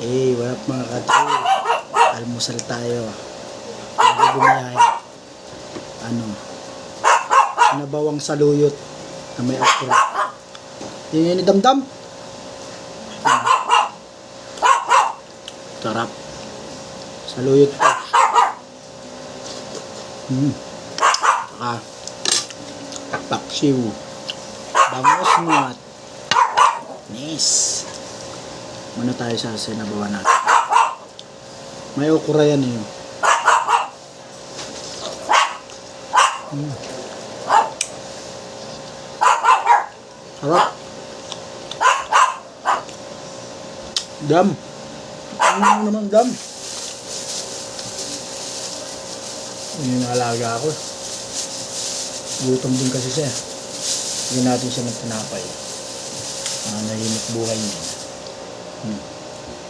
Wala mga katri. Almusal tayo. Bago bumiyahe. Nabawang saluyot na may okra. Yung ni Damdam. Sarap. Saluyot po. Saka paksiw. Bangos ngot. Nice. Muna tayo sa sinabawan natin. May okra yan eh. Sarap. Dam. Ano naman dam? Yung alaga ako. Gutom din kasi siya. Hindi natin siya ng tinapay. Nahimik buhay niya.